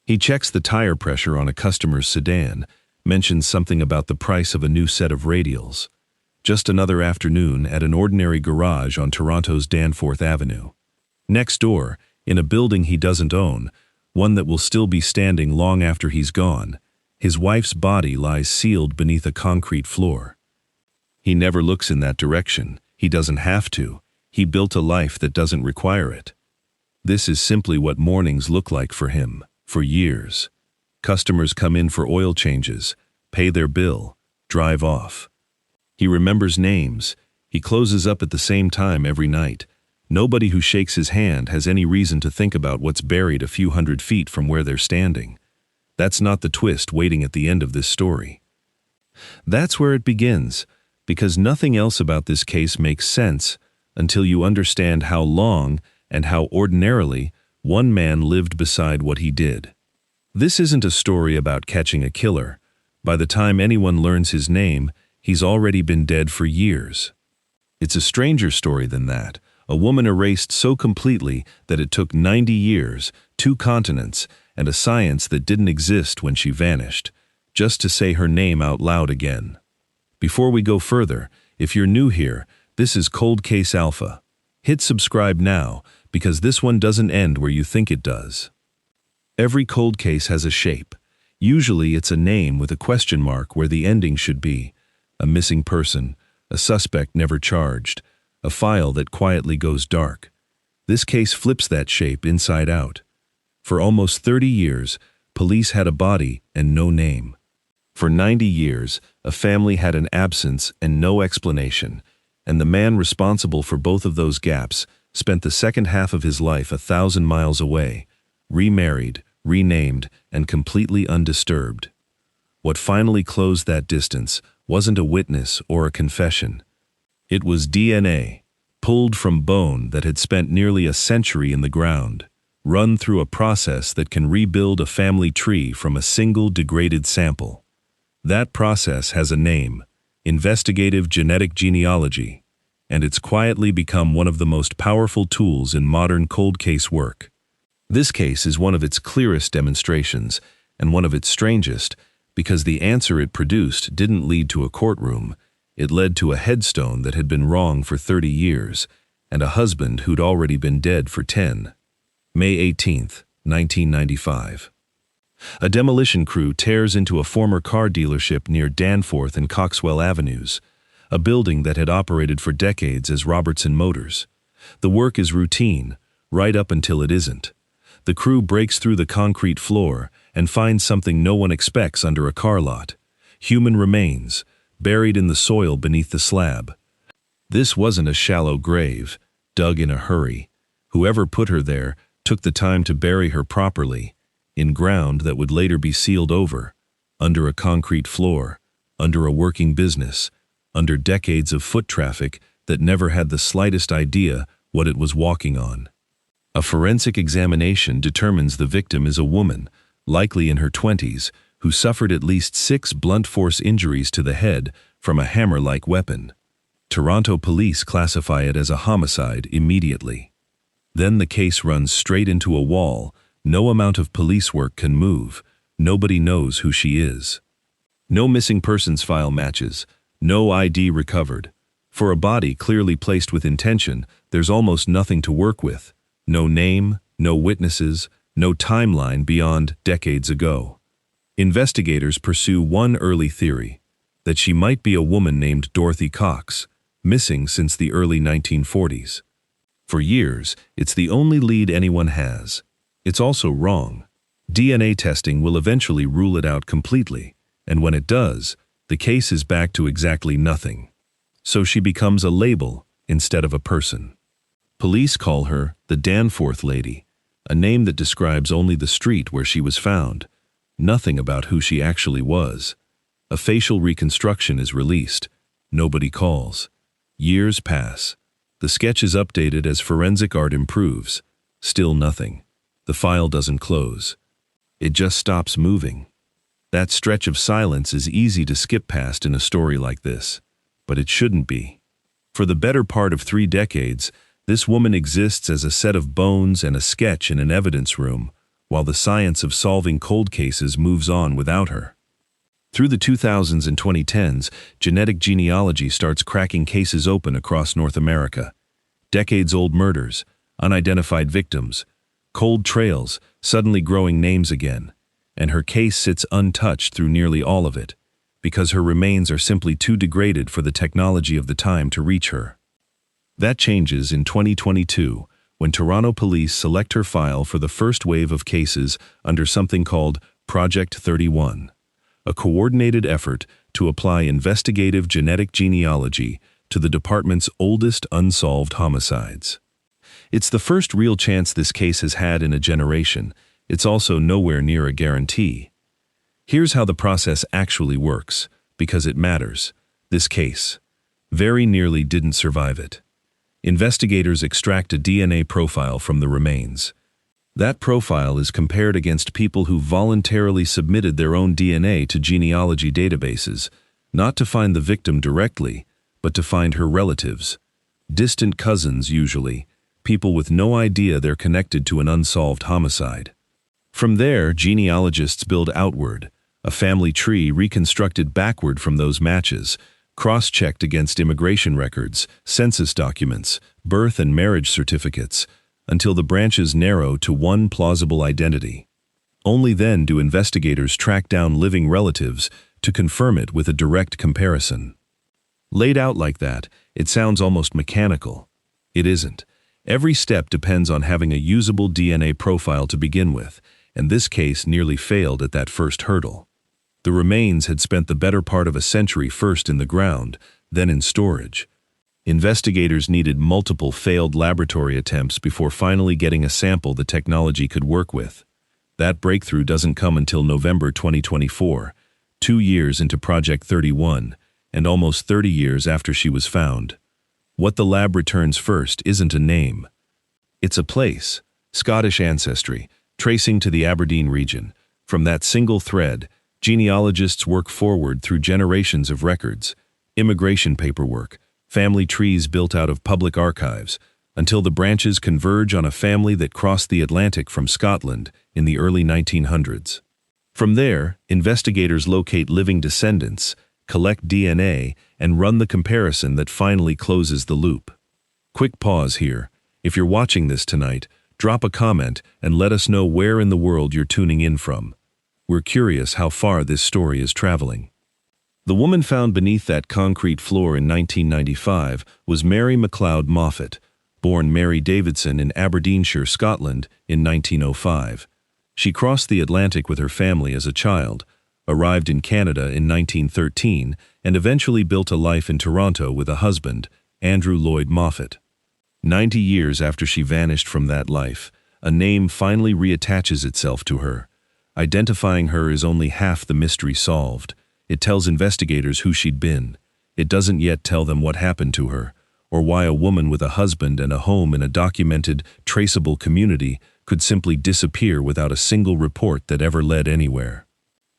He checks the tire pressure on a customer's sedan, mentions something about the price of a new set of radials. Just another afternoon at an ordinary garage on Toronto's Danforth Avenue. Next door, in a building he doesn't own, one that will still be standing long after he's gone, his wife's body lies sealed beneath a concrete floor. He never looks in that direction. He doesn't have to. He built a life that doesn't require it. This is simply what mornings look like for him, for years. Customers come in for oil changes, pay their bill, drive off. He remembers names. He closes up at the same time every night. Nobody who shakes his hand has any reason to think about what's buried a few hundred feet from where they're standing. That's not the twist waiting at the end of this story. That's where it begins, because nothing else about this case makes sense until you understand how long and how ordinarily one man lived beside what he did. This isn't a story about catching a killer. By the time anyone learns his name, he's already been dead for years. It's a stranger story than that. A woman erased so completely that it took 90 years, 2 continents, and a science that didn't exist when she vanished, just to say her name out loud again. Before we go further, if you're new here, this is Cold Case Alpha. Hit subscribe now, because this one doesn't end where you think it does. Every cold case has a shape. Usually it's a name with a question mark where the ending should be. A missing person, a suspect never charged, a file that quietly goes dark. This case flips that shape inside out. For almost 30 years, police had a body and no name. For 90 years, a family had an absence and no explanation, and the man responsible for both of those gaps spent the second half of his life 1,000 miles away, remarried, renamed, and completely undisturbed. What finally closed that distance wasn't a witness or a confession. It was DNA, pulled from bone that had spent nearly a century in the ground, run through a process that can rebuild a family tree from a single degraded sample. That process has a name, investigative genetic genealogy, and it's quietly become one of the most powerful tools in modern cold case work. This case is one of its clearest demonstrations, and one of its strangest, because the answer it produced didn't lead to a courtroom. It led to a headstone that had been wrong for 30 years, and a husband who'd already been dead for 10. May 18, 1995. A demolition crew tears into a former car dealership near Danforth and Coxwell Avenues, a building that had operated for decades as Robertson Motors. The work is routine, right up until it isn't. The crew breaks through the concrete floor and finds something no one expects under a car lot: human remains, buried in the soil beneath the slab. This wasn't a shallow grave, dug in a hurry. Whoever put her there took the time to bury her properly, in ground that would later be sealed over, under a concrete floor, under a working business, under decades of foot traffic that never had the slightest idea what it was walking on. A forensic examination determines the victim is a woman, likely in her 20s, who suffered at least 6 blunt force injuries to the head from a hammer-like weapon. Toronto police classify it as a homicide immediately. Then the case runs straight into a wall. No amount of police work can move. Nobody knows who she is. No missing persons file matches. No ID recovered. For a body clearly placed with intention, there's almost nothing to work with. No name, no witnesses, no timeline beyond decades ago. Investigators pursue one early theory, that she might be a woman named Dorothy Cox, missing since the early 1940s. For years, it's the only lead anyone has. It's also wrong. DNA testing will eventually rule it out completely, and when it does, the case is back to exactly nothing. So she becomes a label instead of a person. Police call her the Danforth Lady, a name that describes only the street where she was found. Nothing about who she actually was. A facial reconstruction is released. Nobody calls. Years pass. The sketch is updated as forensic art improves. Still nothing. The file doesn't close. It just stops moving. That stretch of silence is easy to skip past in a story like this, but it shouldn't be. For the better part of 3 decades, this woman exists as a set of bones and a sketch in an evidence room, while the science of solving cold cases moves on without her. Through the 2000s and 2010s, genetic genealogy starts cracking cases open across North America. Decades-old murders, unidentified victims, cold trails, suddenly growing names again, and her case sits untouched through nearly all of it, because her remains are simply too degraded for the technology of the time to reach her. That changes in 2022, when Toronto police select her file for the first wave of cases under something called Project 31, a coordinated effort to apply investigative genetic genealogy to the department's oldest unsolved homicides. It's the first real chance this case has had in a generation. It's also nowhere near a guarantee. Here's how the process actually works, because it matters. This case very nearly didn't survive it. Investigators extract a DNA profile from the remains. That profile is compared against people who voluntarily submitted their own DNA to genealogy databases, not to find the victim directly, but to find her relatives. Distant cousins, usually, people with no idea they're connected to an unsolved homicide. From there, genealogists build outward, a family tree reconstructed backward from those matches, cross-checked against immigration records, census documents, birth and marriage certificates, until the branches narrow to one plausible identity. Only then do investigators track down living relatives to confirm it with a direct comparison. Laid out like that, it sounds almost mechanical. It isn't. Every step depends on having a usable DNA profile to begin with, and this case nearly failed at that first hurdle. The remains had spent the better part of a century first in the ground, then in storage. Investigators needed multiple failed laboratory attempts before finally getting a sample the technology could work with. That breakthrough doesn't come until November 2024, 2 years into Project 31, and almost 30 years after she was found. What the lab returns first isn't a name. It's a place, Scottish ancestry, tracing to the Aberdeen region. From that single thread, genealogists work forward through generations of records, immigration paperwork, family trees built out of public archives, until the branches converge on a family that crossed the Atlantic from Scotland in the early 1900s. From there, investigators locate living descendants, collect DNA, and run the comparison that finally closes the loop. Quick pause here. If you're watching this tonight, drop a comment and let us know where in the world you're tuning in from. We're curious how far this story is traveling. The woman found beneath that concrete floor in 1995 was Mary McLeod Moffat, born Mary Davidson in Aberdeenshire, Scotland, in 1905. She crossed the Atlantic with her family as a child, arrived in Canada in 1913, and eventually built a life in Toronto with a husband, Andrew Lloyd Moffat. 90 years after she vanished from that life, a name finally reattaches itself to her. Identifying her is only half the mystery solved. It tells investigators who she'd been. It doesn't yet tell them what happened to her, or why a woman with a husband and a home in a documented, traceable community could simply disappear without a single report that ever led anywhere.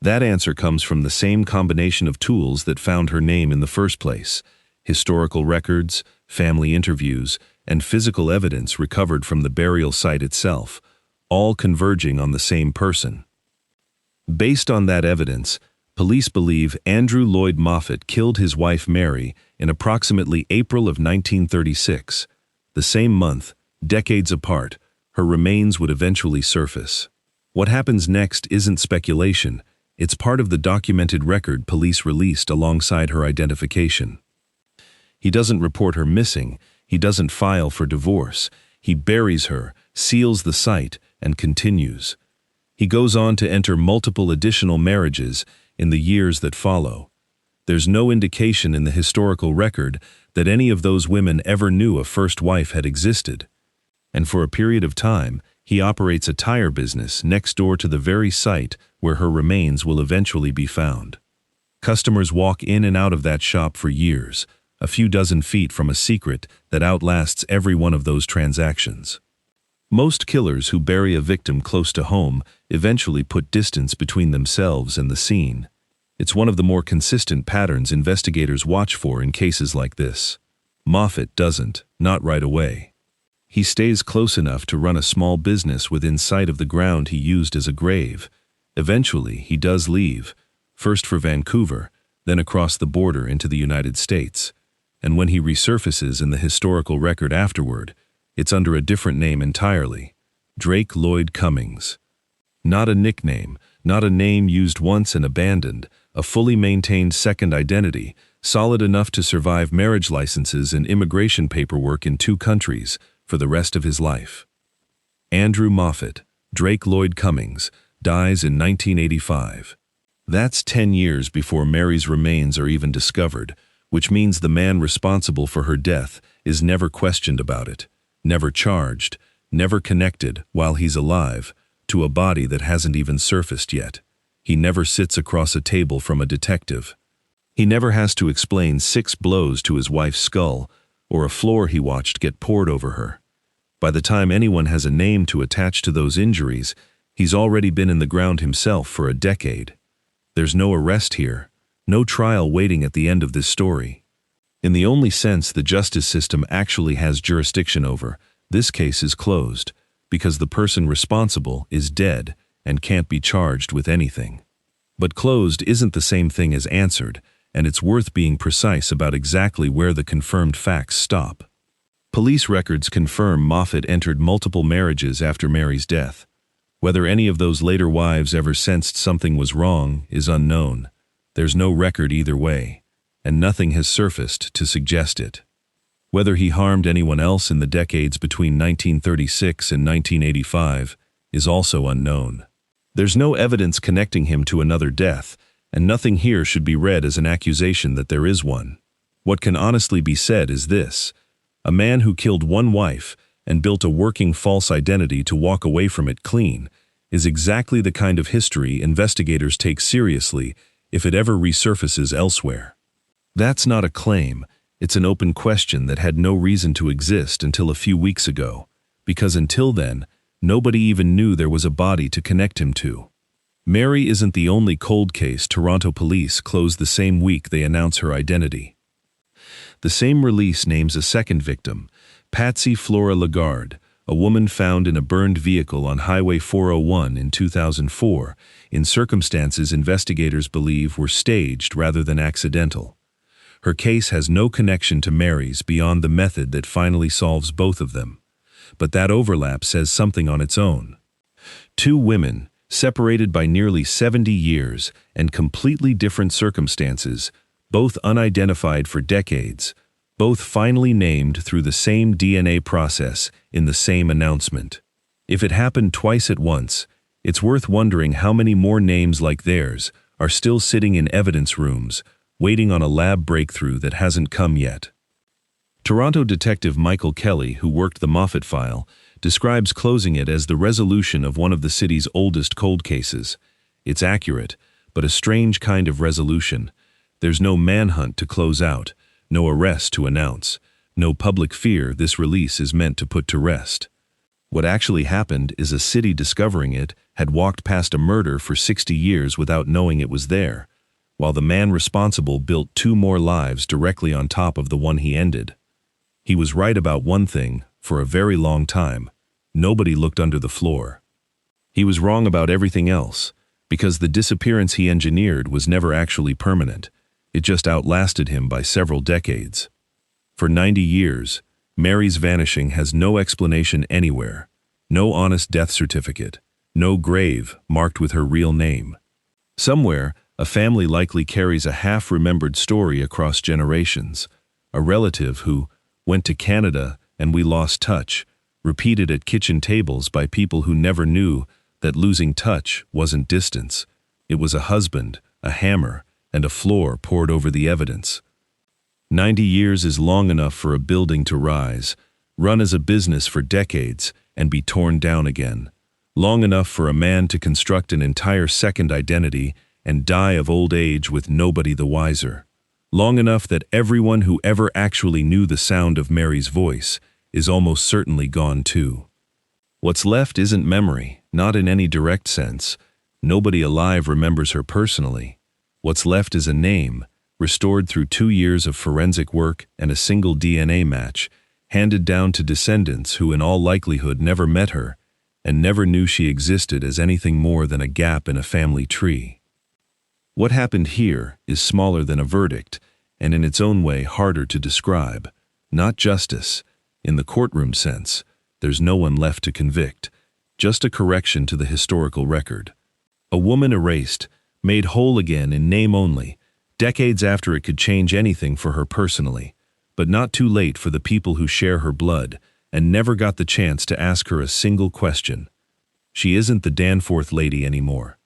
That answer comes from the same combination of tools that found her name in the first place: historical records, family interviews, and physical evidence recovered from the burial site itself, all converging on the same person. Based on that evidence, police believe Andrew Lloyd Moffat killed his wife Mary in approximately April of 1936. The same month, decades apart, her remains would eventually surface. What happens next isn't speculation. It's part of the documented record police released alongside her identification. He doesn't report her missing. He doesn't file for divorce. He buries her, seals the site, and continues. He goes on to enter multiple additional marriages in the years that follow. There's no indication in the historical record that any of those women ever knew a first wife had existed. And for a period of time, he operates a tire business next door to the very site where her remains will eventually be found. Customers walk in and out of that shop for years, a few dozen feet from a secret that outlasts every one of those transactions. Most killers who bury a victim close to home eventually put distance between themselves and the scene. It's one of the more consistent patterns investigators watch for in cases like this. Moffat doesn't, not right away. He stays close enough to run a small business within sight of the ground he used as a grave. Eventually, he does leave, first for Vancouver, then across the border into the United States. And when he resurfaces in the historical record afterward, it's under a different name entirely: Drake Lloyd Cummings. Not a nickname, not a name used once and abandoned, a fully maintained second identity, solid enough to survive marriage licenses and immigration paperwork in 2 countries for the rest of his life. Andrew Moffat, Drake Lloyd Cummings, dies in 1985. That's 10 years before Mary's remains are even discovered, which means the man responsible for her death is never questioned about it, never charged, never connected, while he's alive, to a body that hasn't even surfaced yet. He never sits across a table from a detective. He never has to explain 6 blows to his wife's skull, or a floor he watched get poured over her. By the time anyone has a name to attach to those injuries, he's already been in the ground himself for a decade. There's no arrest here, no trial waiting at the end of this story. In the only sense the justice system actually has jurisdiction over, this case is closed, because the person responsible is dead and can't be charged with anything. But closed isn't the same thing as answered, and it's worth being precise about exactly where the confirmed facts stop. Police records confirm Moffat entered multiple marriages after Mary's death. Whether any of those later wives ever sensed something was wrong is unknown. There's no record either way, and nothing has surfaced to suggest it. Whether he harmed anyone else in the decades between 1936 and 1985 is also unknown. There's no evidence connecting him to another death, and nothing here should be read as an accusation that there is one. What can honestly be said is this: a man who killed one wife and built a working false identity to walk away from it clean is exactly the kind of history investigators take seriously if it ever resurfaces elsewhere. That's not a claim, it's an open question that had no reason to exist until a few weeks ago, because until then, nobody even knew there was a body to connect him to. Mary isn't the only cold case Toronto police close the same week they announce her identity. The same release names a second victim, Patsy Flora Lagarde, a woman found in a burned vehicle on Highway 401 in 2004, in circumstances investigators believe were staged rather than accidental. Her case has no connection to Mary's beyond the method that finally solves both of them. But that overlap says something on its own. 2 women, separated by nearly 70 years and completely different circumstances, both unidentified for decades, both finally named through the same DNA process in the same announcement. If it happened twice at once, it's worth wondering how many more names like theirs are still sitting in evidence rooms, waiting on a lab breakthrough that hasn't come yet. Toronto detective Michael Kelly, who worked the Moffat file, describes closing it as the resolution of one of the city's oldest cold cases. It's accurate, but a strange kind of resolution. There's no manhunt to close out, no arrest to announce, no public fear this release is meant to put to rest. What actually happened is a city discovering it had walked past a murder for 60 years without knowing it was there, while the man responsible built 2 more lives directly on top of the one he ended. He was right about one thing for a very long time: nobody looked under the floor. He was wrong about everything else, because the disappearance he engineered was never actually permanent. It just outlasted him by several decades. For 90 years, Mary's vanishing has no explanation anywhere, no honest death certificate, no grave marked with her real name. Somewhere, a family likely carries a half-remembered story across generations, a relative who went to Canada and we lost touch, repeated at kitchen tables by people who never knew that losing touch wasn't distance. It was a husband, a hammer, and a floor poured over the evidence. 90 years is long enough for a building to rise, run as a business for decades, and be torn down again. Long enough for a man to construct an entire second identity and die of old age with nobody the wiser. Long enough that everyone who ever actually knew the sound of Mary's voice is almost certainly gone too. What's left isn't memory, not in any direct sense. Nobody alive remembers her personally. What's left is a name, restored through 2 years of forensic work and a single DNA match, handed down to descendants who in all likelihood never met her and never knew she existed as anything more than a gap in a family tree. What happened here is smaller than a verdict, and in its own way harder to describe. Not justice, in the courtroom sense. There's no one left to convict, just a correction to the historical record. A woman erased, made whole again in name only, decades after it could change anything for her personally, but not too late for the people who share her blood and never got the chance to ask her a single question. She isn't the Danforth Lady anymore.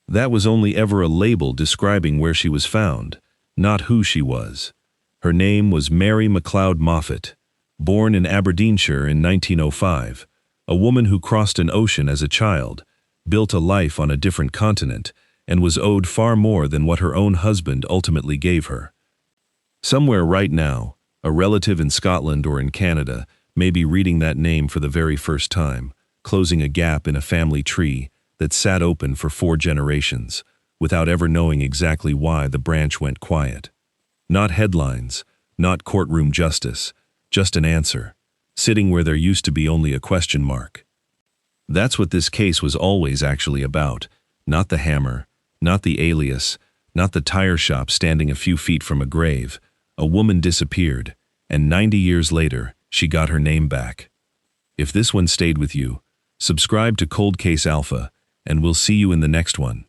That was only ever a label describing where she was found, not who she was. Her name was Mary McLeod Moffat, born in Aberdeenshire in 1905, a woman who crossed an ocean as a child, built a life on a different continent, and was owed far more than what her own husband ultimately gave her. Somewhere right now, a relative in Scotland or in Canada may be reading that name for the very first time, closing a gap in a family tree that sat open for 4 generations, without ever knowing exactly why the branch went quiet. Not headlines, not courtroom justice, just an answer, sitting where there used to be only a question mark. That's what this case was always actually about, not the hammer, not the alias, not the tire shop standing a few feet from a grave. A woman disappeared, and 90 years later, she got her name back. If this one stayed with you, subscribe to Cold Case Alpha, and we'll see you in the next one.